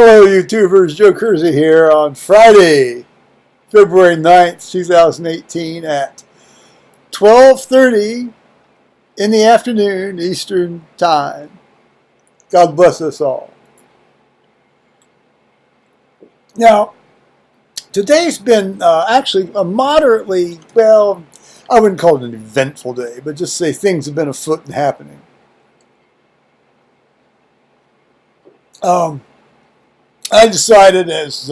Hello, YouTubers. Joe Kersey here on Friday, February 9th, 2018 at 12:30 in the afternoon Eastern Time. God bless us all. Now, today's been actually a moderately, well, I wouldn't call it an eventful day, but just say things have been afoot and happening. I decided, as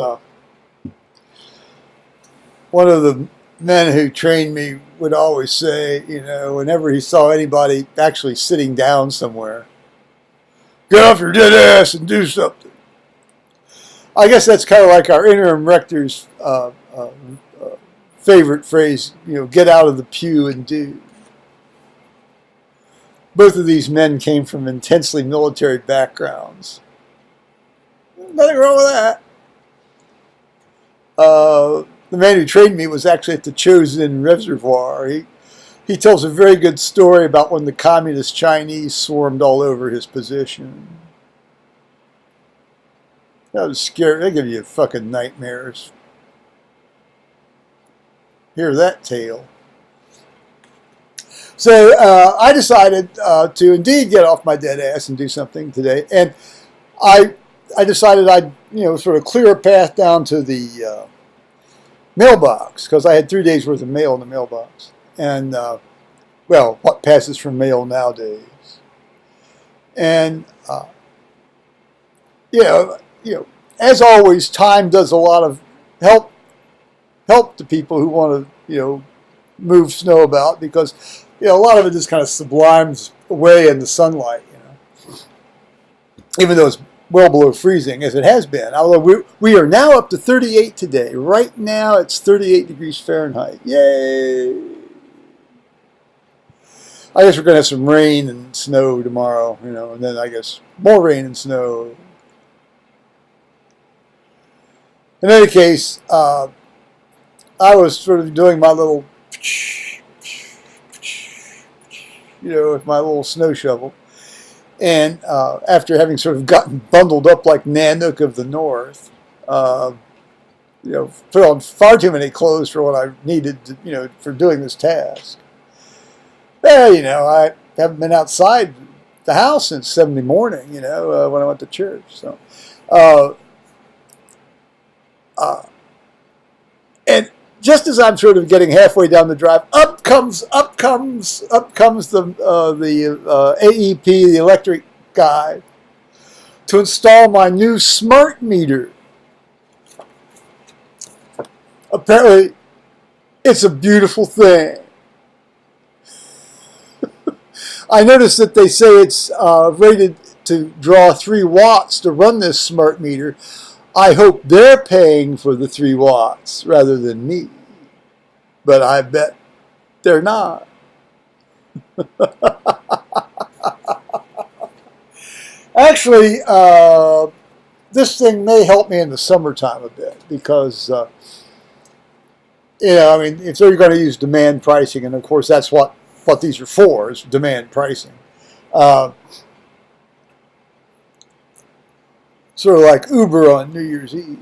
one of the men who trained me would always say, you know, whenever he saw anybody actually sitting down somewhere, get off your dead ass and do something. I guess that's kind of like our interim rector's favorite phrase, you know, get out of the pew and do. Both of these men came from intensely military backgrounds. Nothing wrong with that. The man who trained me was actually at the Chosin Reservoir. He tells a very good story about when the communist Chinese swarmed all over his position. That was scary. They give you fucking nightmares. Hear that tale. So I decided to indeed get off my dead ass and do something today, and I decided I'd, you know, sort of clear a path down to the mailbox, because I had 3 days worth of mail in the mailbox. And, well, what passes for mail nowadays? And, you know, as always, time does a lot of help to people who want to, you know, move snow about, because, you know, a lot of it just kind of sublimes away in the sunlight, you know, even though it's well below freezing, as it has been. Although we are now up to 38 today. Right now it's 38 degrees Fahrenheit. Yay! I guess we're going to have some rain and snow tomorrow, you know, and then I guess more rain and snow. In any case, I was sort of doing my little, you know, with my little snow shovel. And after having sort of gotten bundled up like Nanook of the North, you know, put on far too many clothes for what I needed to, you know, for doing this task. Well, you know, I haven't been outside the house since 7 in the morning, you know, when I went to church. So, and just as I'm sort of getting halfway down the drive, up comes the AEP, the electric guy, to install my new smart meter. Apparently, it's a beautiful thing. I noticed that they say it's rated to draw 3 watts to run this smart meter. I hope they're paying for the 3 watts rather than me. But I bet they're not. Actually, this thing may help me in the summertime a bit, because, you know, I mean, if they're going to use demand pricing, and of course that's what these are for, is demand pricing. Sort of like Uber on New Year's Eve,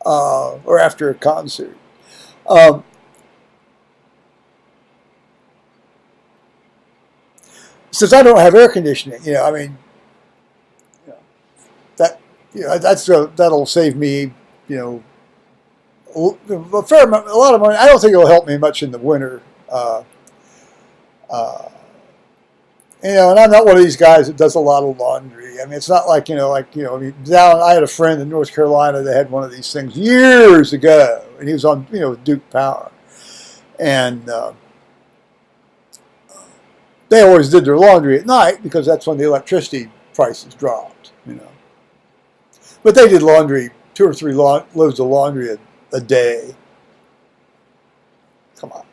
or after a concert. Since I don't have air conditioning, you know, I mean, you know, that, you know, that'll save me, you know, a fair amount, a lot of money. I don't think it'll help me much in the winter. You know, and I'm not one of these guys that does a lot of laundry. I mean, it's not like, I mean, I had a friend in North Carolina that had one of these things years ago, and he was on, you know, Duke Power. And they always did their laundry at night, because that's when the electricity prices dropped, you know. But they did laundry, 2 or 3 loads of laundry a day. Come on.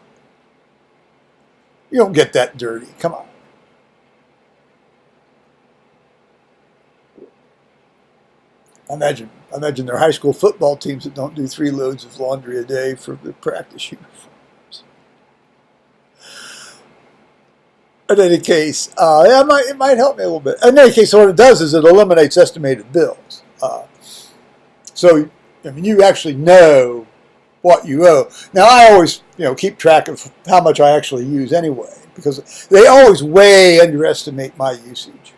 You don't get that dirty. Come on. Imagine their high school football teams that don't do 3 loads of laundry a day for the practice uniforms. In any case, it might help me a little bit. In any case, what it does is it eliminates estimated bills. So, I mean, you actually know what you owe. Now, I always, keep track of how much I actually use anyway, because they always way underestimate my usage.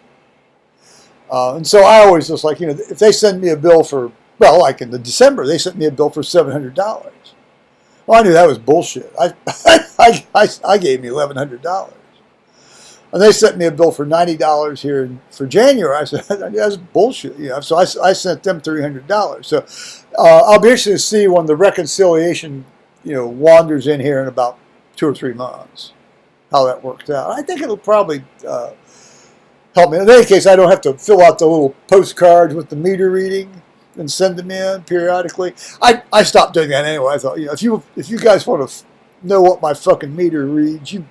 And so I always just like, if they send me a bill for, well, like in the December, they sent me a bill for $700. Well, I knew that was bullshit. I gave me $1,100. And they sent me a bill for $90 here for January. I said, that's bullshit. So I sent them $300. So I'll be interested to see when the reconciliation, wanders in here in about 2 or 3 months, how that worked out. I think it'll probably help me. In any case, I don't have to fill out the little postcards with the meter reading and send them in periodically. I stopped doing that anyway. I thought, if you guys want to know what my fucking meter reads, you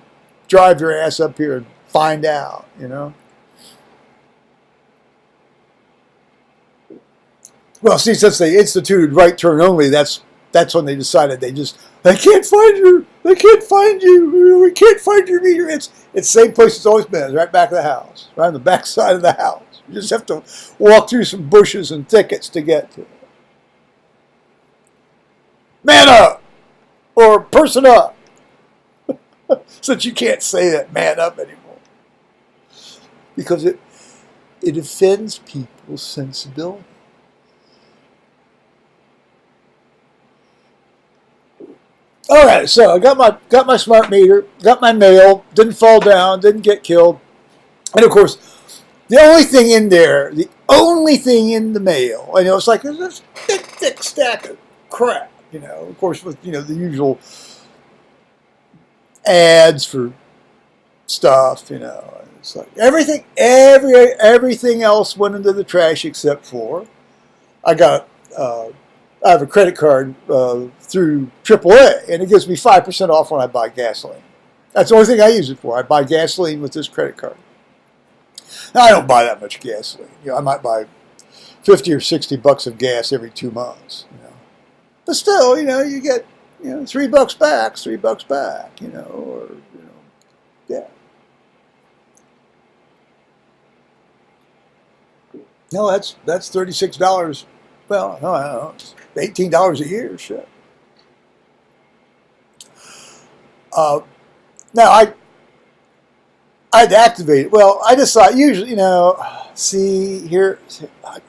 drive your ass up here and find out, Well, see, since they instituted right turn only, that's when they decided they can't find you. They can't find you. We can't find your meter. It's the same place it's always been. It's right back of the house, right on the back side of the house. You just have to walk through some bushes and thickets to get to it. Man up! Or person up! Since you can't say that man up anymore. Because it offends people's sensibility. All right, so I got my smart meter, got my mail, didn't fall down, didn't get killed, and of course, the only thing in the mail, it's like this thick stack of crap, of course, with the usual ads for stuff, it's like everything else went into the trash except for I have a credit card through AAA, and it gives me 5% off when I buy gasoline. That's the only thing I use it for. I buy gasoline with this credit card. Now, I don't buy that much gasoline. I might buy $50 or $60 of gas every 2 months. But still, you get $3 back, $3 back. Yeah. No, that's $36. Well, no, I don't know. It's $18 a year, shit. Now I'd activate it. Well, I decided usually, see here,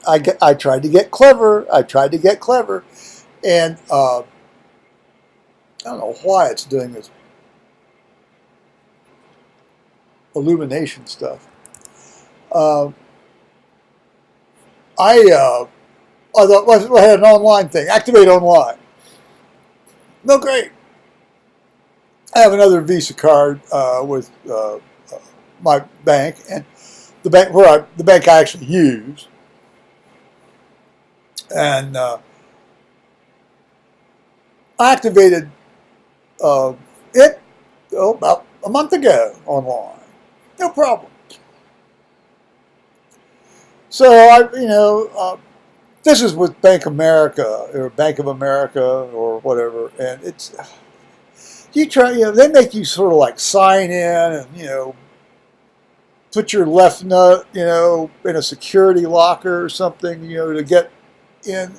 I tried to get clever. And I don't know why it's doing this illumination stuff. I thought, well, I had an online thing. Activate online. No, great. I have another Visa card with my bank, and the bank I actually use, and I activated it about a month ago online. No problem. So this is with Bank America or Bank of America or whatever, and it's they make you sort of like sign in and put your left nut in a security locker or something to get in,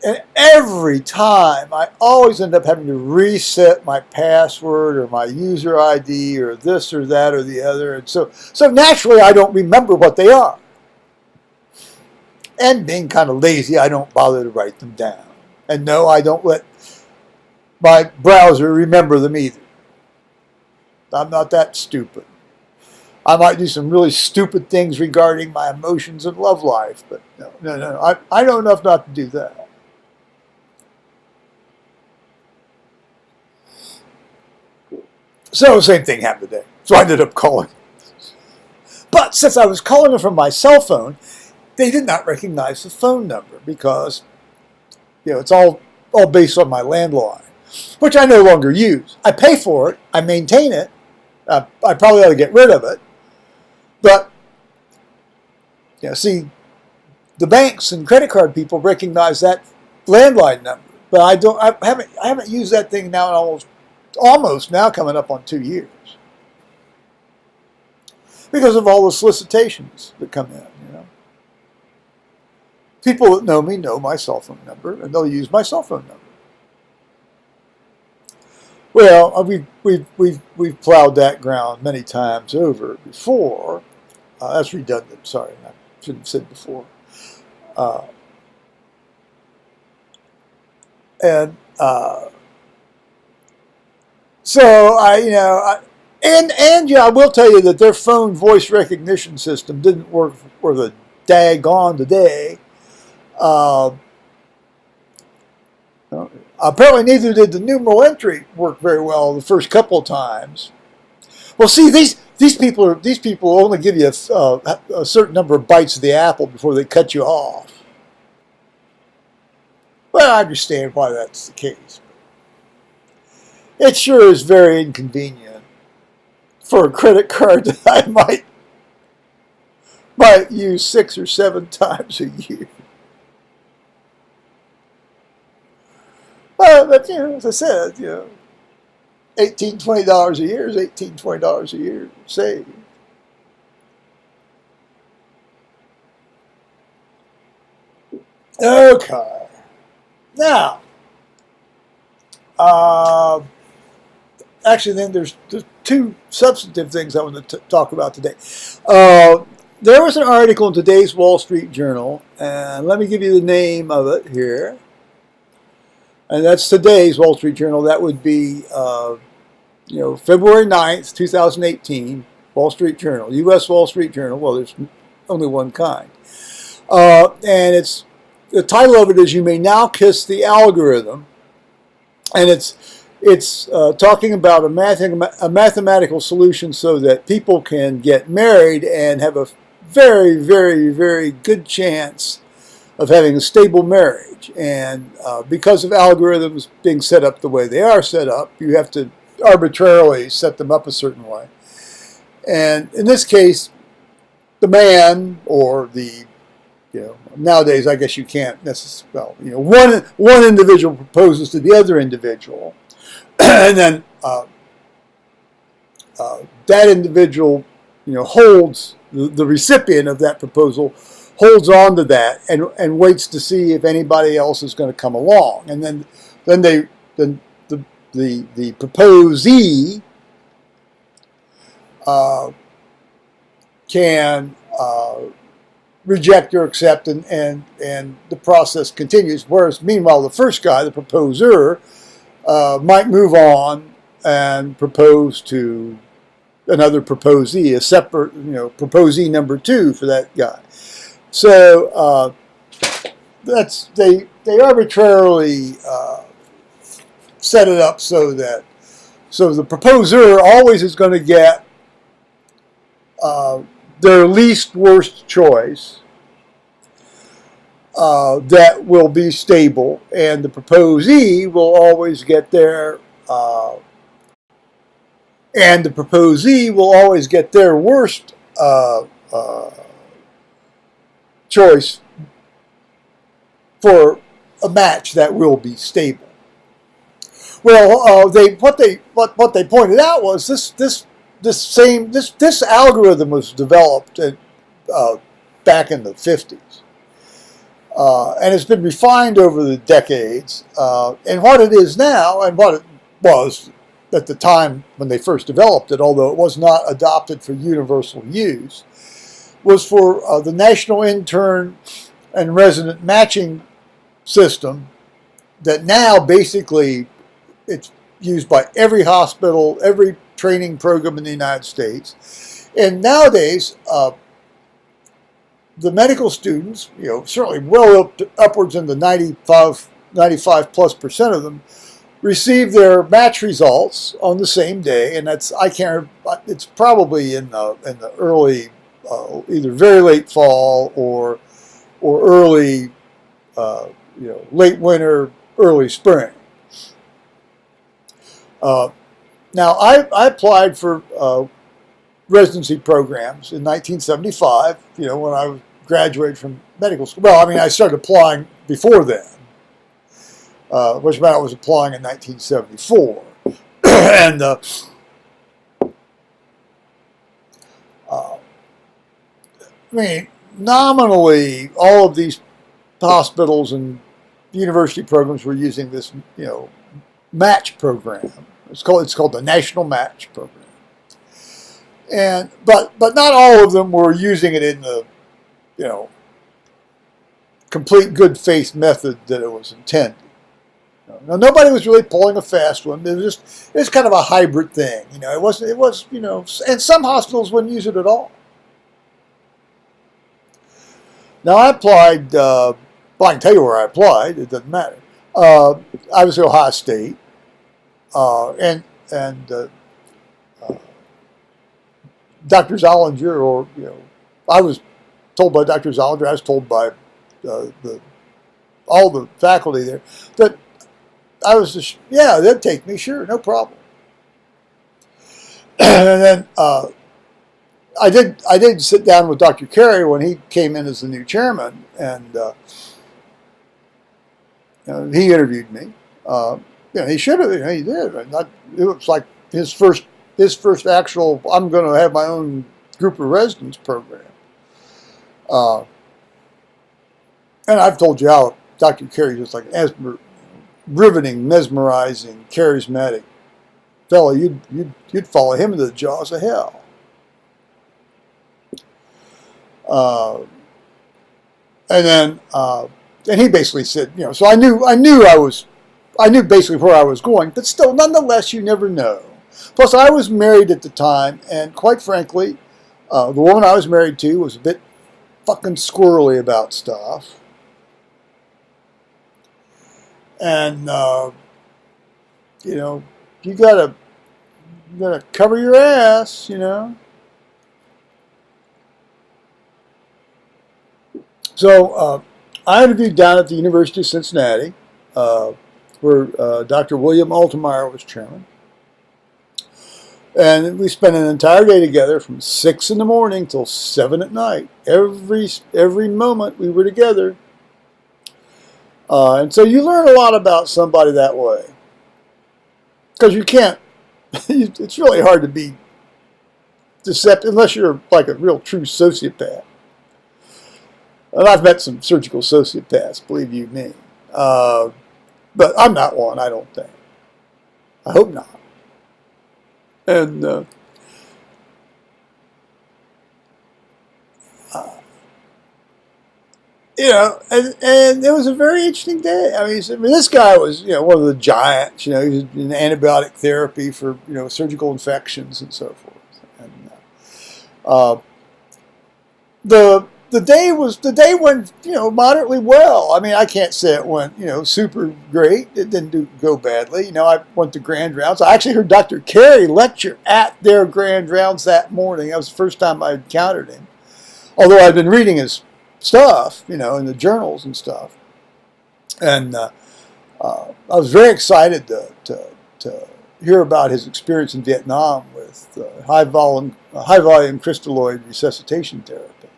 and every time I always end up having to reset my password or my user ID or this or that or the other, and so naturally I don't remember what they are. And being kind of lazy, I don't bother to write them down. And no, I don't let my browser remember them either. I'm not that stupid. I might do some really stupid things regarding my emotions and love life, but no. I know enough not to do that. So the same thing happened today. So I ended up calling. But since I was calling them from my cell phone, they did not recognize the phone number because, it's all based on my landline, which I no longer use. I pay for it. I maintain it. I probably ought to get rid of it. But, see, the banks and credit card people recognize that landline number, but I haven't used that thing now in almost now coming up on 2 years because of all the solicitations that come in. people that know me know my cell phone number, and they'll use my cell phone number. Well, we've plowed that ground many times over before. That's redundant. Sorry, I shouldn't have said before. So I will tell you that their phone voice recognition system didn't work for the daggone today. Apparently, neither did the numeral entry work very well the first couple of times. Well, see, these people only give you a certain number of bites of the apple before they cut you off. Well, I understand why that's the case. It sure is very inconvenient for a credit card that I might use 6 or 7 times a year. But as I said, $18, $20 a year is $18, $20 a year saved. Okay. Now, actually, then there's 2 substantive things I want to talk about today. There was an article in today's Wall Street Journal, and let me give you the name of it here. And that's today's Wall Street Journal. That would be, February 9th, 2018, Wall Street Journal, U.S. Wall Street Journal. Well, there's only one kind. And the title of it is "You May Now Kiss the Algorithm," and it's talking about a mathematical solution so that people can get married and have a very, very, very good chance of having a stable marriage. And because of algorithms being set up the way they are set up, you have to arbitrarily set them up a certain way. And in this case, the man or nowadays I guess you can't necessarily, one individual proposes to the other individual, and then that individual, holds the recipient of that proposal holds on to that and waits to see if anybody else is going to come along, and then the proposee can reject or accept, and the process continues. Whereas meanwhile, the first guy, the proposer, might move on and propose to another proposee, a separate, proposee number 2 for that guy. So they arbitrarily set it up so the proposer always is going to get their least worst choice that will be stable, and the proposee will always get their worst choice for a match that will be stable. Well, what they pointed out was this algorithm was developed back in the 50s, and it's been refined over the decades. And what it is now, and what it was at the time when they first developed it, although it was not adopted for universal use, was for the National Intern and Resident Matching System that now basically it's used by every hospital, every training program in the United States. And nowadays, the medical students, certainly well upwards in the 95+ % of them, receive their match results on the same day, and it's probably in the early, either very late fall or early, late winter, early spring. Now, I applied for residency programs in 1975, when I graduated from medical school. Well, I started applying before then, which meant I was applying in 1974. And nominally, all of these hospitals and university programs were using this, match program. It's called the National Match Program. And but not all of them were using it in the, complete good faith method that it was intended. Now, nobody was really pulling a fast one. It was kind of a hybrid thing. It was, and some hospitals wouldn't use it at all. Now, I applied, well, I can tell you where I applied. It doesn't matter. I was at Ohio State, and Dr. Zollinger, I was told by Dr. Zollinger, I was told by all the faculty there, that I was just, yeah, they'd take me, sure, no problem. And then I did sit down with Dr. Kersey when he came in as the new chairman, and he interviewed me. He should have, he did. It was like his first actual, I'm going to have my own group of residents program. And I've told you how Dr. Kersey is like riveting, mesmerizing, charismatic fellow. You'd follow him into the jaws of hell. And he basically said, so I knew basically where I was going, but still, nonetheless, you never know. Plus, I was married at the time, and quite frankly, the woman I was married to was a bit fucking squirrely about stuff. And, you gotta cover your ass, So, I interviewed down at the University of Cincinnati, where Dr. William Altemeyer was chairman. And we spent an entire day together from 6 in the morning till 7 at night. Every moment we were together. And so you learn a lot about somebody that way. Because you can't, it's really hard to be deceptive unless you're like a real true sociopath. And I've met some surgical sociopaths, believe you me. But I'm not one, I don't think. I hope not. And and it was a very interesting day. I mean, this guy was, one of the giants. He was in antibiotic therapy for, surgical infections and so forth. And the day went, moderately well. I mean, I can't say it went, super great. It didn't go badly. I went to grand rounds. I actually heard Dr. Kersey lecture at their grand rounds that morning. That was the first time I encountered him. Although I'd been reading his stuff, in the journals and stuff. And I was very excited to hear about his experience in Vietnam with high volume crystalloid resuscitation therapy.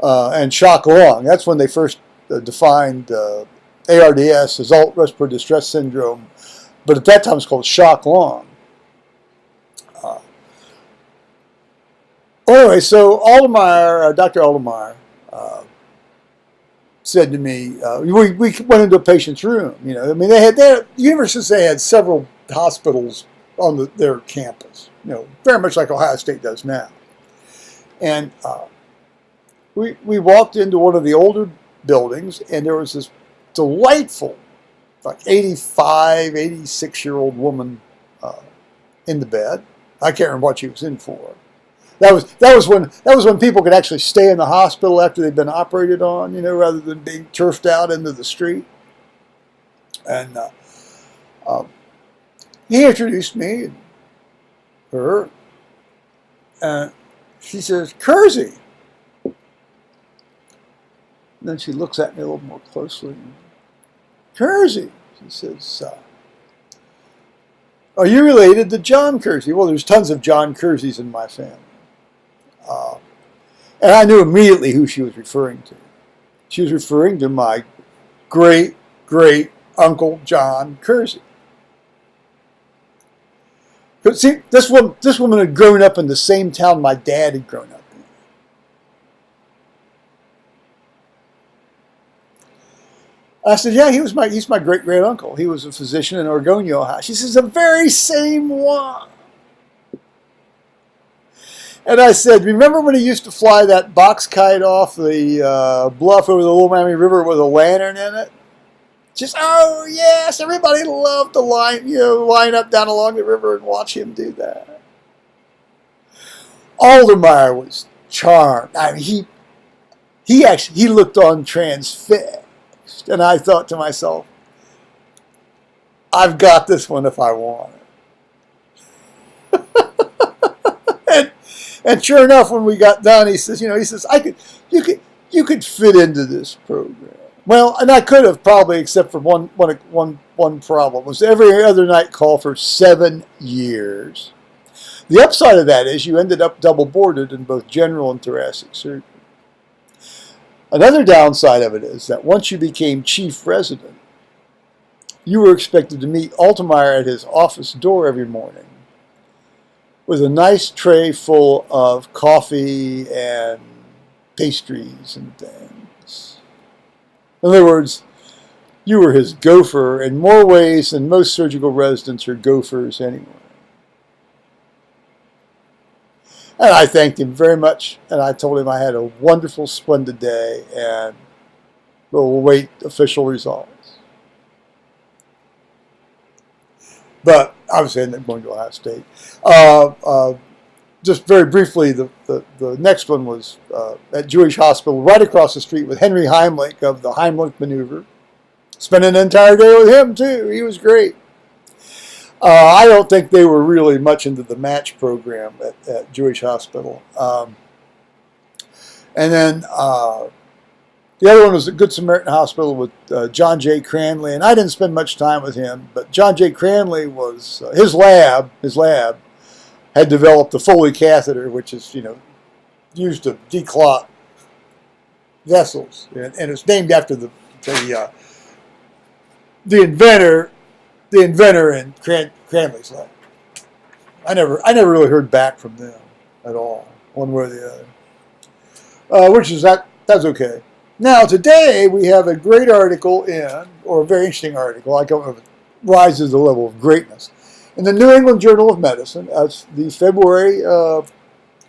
And shock lung. That's when they first defined ARDS, adult respiratory distress syndrome, but at that time it's called shock lung. Anyway, so Dr. Altemeyer, said to me, we went into a patient's room. I mean, universities, they had several hospitals on their campus. Very much like Ohio State does now. And we walked into one of the older buildings, and there was this delightful, like 85, 86-year-old woman in the bed. I can't remember what she was in for. That was when people could actually stay in the hospital after they'd been operated on, rather than being turfed out into the street. And he introduced me and her, and she says, "Kersey." And then she looks at me a little more closely. "Kersey," she says, "are you related to John Kersey?" Well, there's tons of John Kerseys in my family. And I knew immediately who she was referring to. She was referring to my great-great-uncle John Kersey. But see, this woman had grown up in the same town my dad had grown up I said, yeah, he's my great-great uncle. He was a physician in Oregon, Ohio. She says, the very same one. And I said, remember when he used to fly that box kite off the bluff over the Little Miami River with a lantern in it? Just, oh yes, everybody loved to line up down along the river and watch him do that. Aldermeyer was charmed. I mean, he looked on transfixed, and I thought to myself, I've got this one if I want it. and sure enough, when we got done, he says, you could fit into this program. Well, and I could have probably, except for one problem, was every other night call for 7 years. The upside of that is you ended up double boarded in both general and thoracic surgery. Another downside of it is that once you became chief resident, you were expected to meet Aldermeyer at his office door every morning with a nice tray full of coffee and pastries and things. In other words, you were his gopher in more ways than most surgical residents are gophers anyway. And I thanked him very much, and I told him I had a wonderful, splendid day, and we'll wait official results. But obviously, I ended up going to Ohio State. Just very briefly, the next one was at Jewish Hospital, right across the street with Henry Heimlich of the Heimlich Maneuver. Spent an entire day with him, too. He was great. I don't think they were really much into the match program at Jewish Hospital. And then the other one was at Good Samaritan Hospital with John J. Cranley, and I didn't spend much time with him, but John J. Cranley was, his lab had developed the Foley catheter, which is, used to declot vessels, and it's named after the inventor in Cranley's lab. I never really heard back from them at all, one way or the other. Which is that's okay. Now today we have a great article or a very interesting article. I don't know if it rises to the level of greatness. In the New England Journal of Medicine, that's the February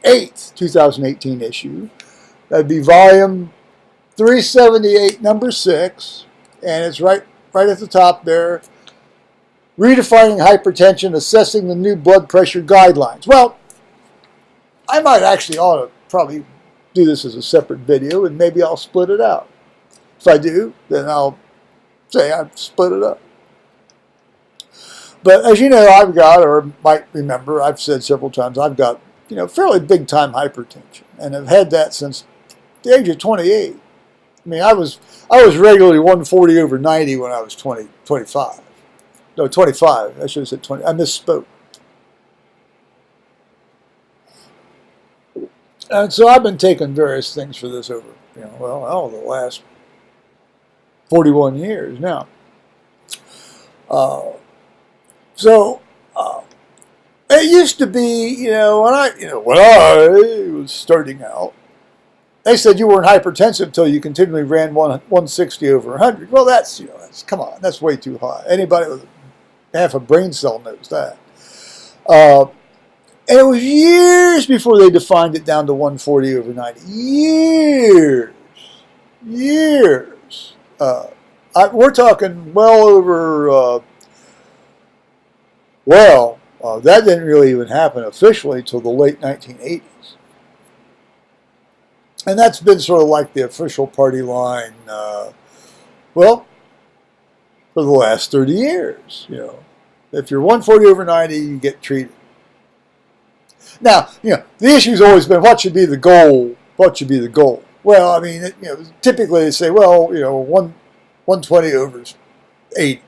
8th, 2018 issue. That'd be volume 378, number 6, and it's right at the top there. Redefining hypertension, assessing the new blood pressure guidelines. Well, I might actually ought to probably do this as a separate video, and maybe I'll split it out. If I do, then I'll say I've split it up. But as you know, I've got, or might remember, I've said several times, I've got, fairly big time hypertension, and I've had that since the age of 28. I mean, I was regularly 140 over 90 when I was 25. No, 25. I should have said 20. I misspoke. And so I've been taking various things for this over, the last 41 years now. It used to be, when I was starting out, they said you weren't hypertensive until you continually ran 160 over 100. Well, that's come on, that's way too high. Anybody with half a brain cell knows that. And it was years before they defined it down to 140 over 90. Years. We're talking well over, that didn't really even happen officially until the late 1980s. And that's been sort of like the official party line, for the last 30 years. If you're 140 over 90, you get treated. Now, the issue's always been what should be the goal? What should be the goal? Well, I mean, typically they say, 120 over 80.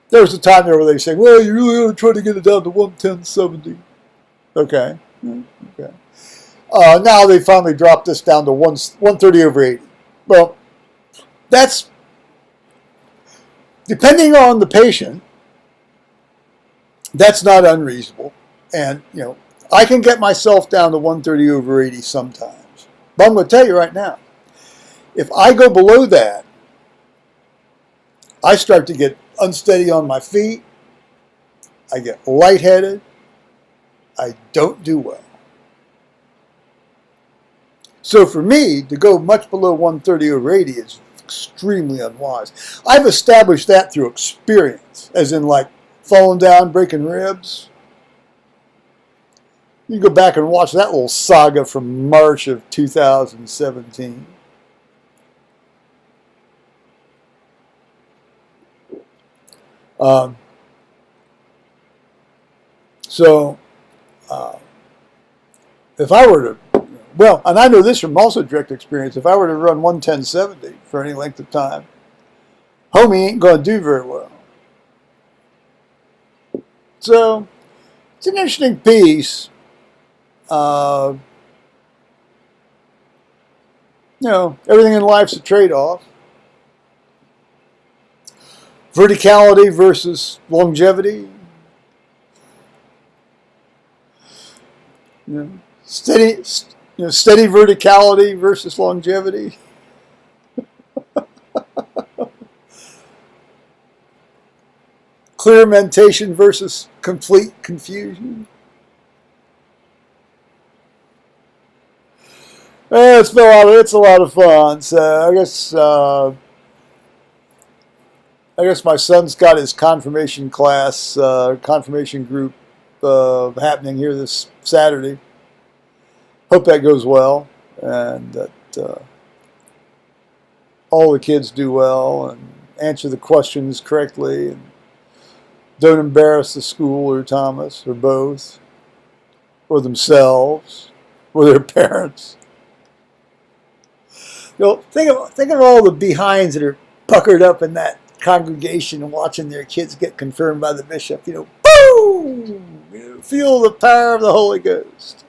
There was a time there where they say, well, you really ought to try to get it down to 110/70. Okay. Okay. Now they finally dropped this down to 130 over 80. Well, that's, depending on the patient, that's not unreasonable. And, I can get myself down to 130 over 80 sometimes. But I'm going to tell you right now, if I go below that, I start to get unsteady on my feet. I get lightheaded. I don't do well. So for me, to go much below 130/80 is extremely unwise. I've established that through experience, as in like falling down, breaking ribs. You go back and watch that little saga from March of 2017. If I were to, well, and I know this from also direct experience, if I were to run 110/70 for any length of time, homie ain't going to do very well. So, it's an interesting piece. Everything in life's a trade-off. Verticality versus longevity. Steady verticality versus longevity. Clear mentation versus complete confusion. It's a lot of fun. So I guess my son's got his confirmation class, confirmation group happening here this Saturday. Hope that goes well, and that all the kids do well and answer the questions correctly, and don't embarrass the school or Thomas or both, or themselves, or their parents. Think of all the behinds that are puckered up in that congregation and watching their kids get confirmed by the bishop. Boom! Feel the power of the Holy Ghost.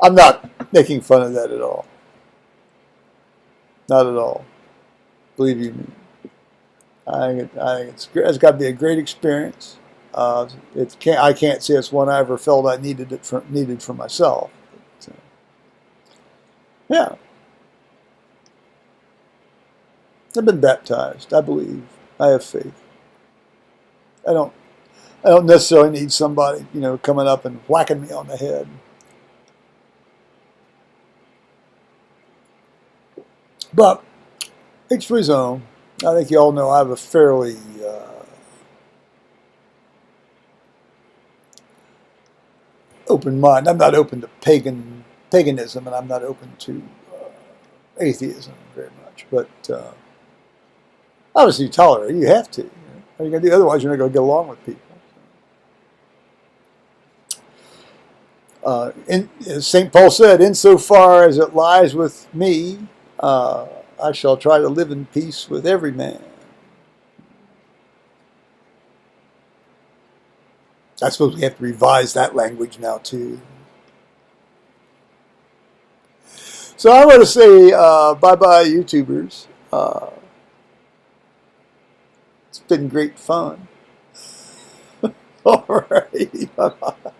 I'm not making fun of that at all. Not at all. Believe you me. I think it's got to be a great experience. I can't say it's one I ever felt I needed for myself. But, yeah. I've been baptized. I believe. I have faith. I don't necessarily need somebody, coming up and whacking me on the head. But each to his own. I think you all know I have a fairly open mind. I'm not open to paganism, and I'm not open to atheism very much. But obviously, you tolerate it. You have to. What are you going to do? Otherwise, you're not going to get along with people. As St. Paul said, insofar as it lies with me, I shall try to live in peace with every man. I suppose we have to revise that language now, too. So I want to say bye-bye, YouTubers. It's been great fun. All right. Bye-bye.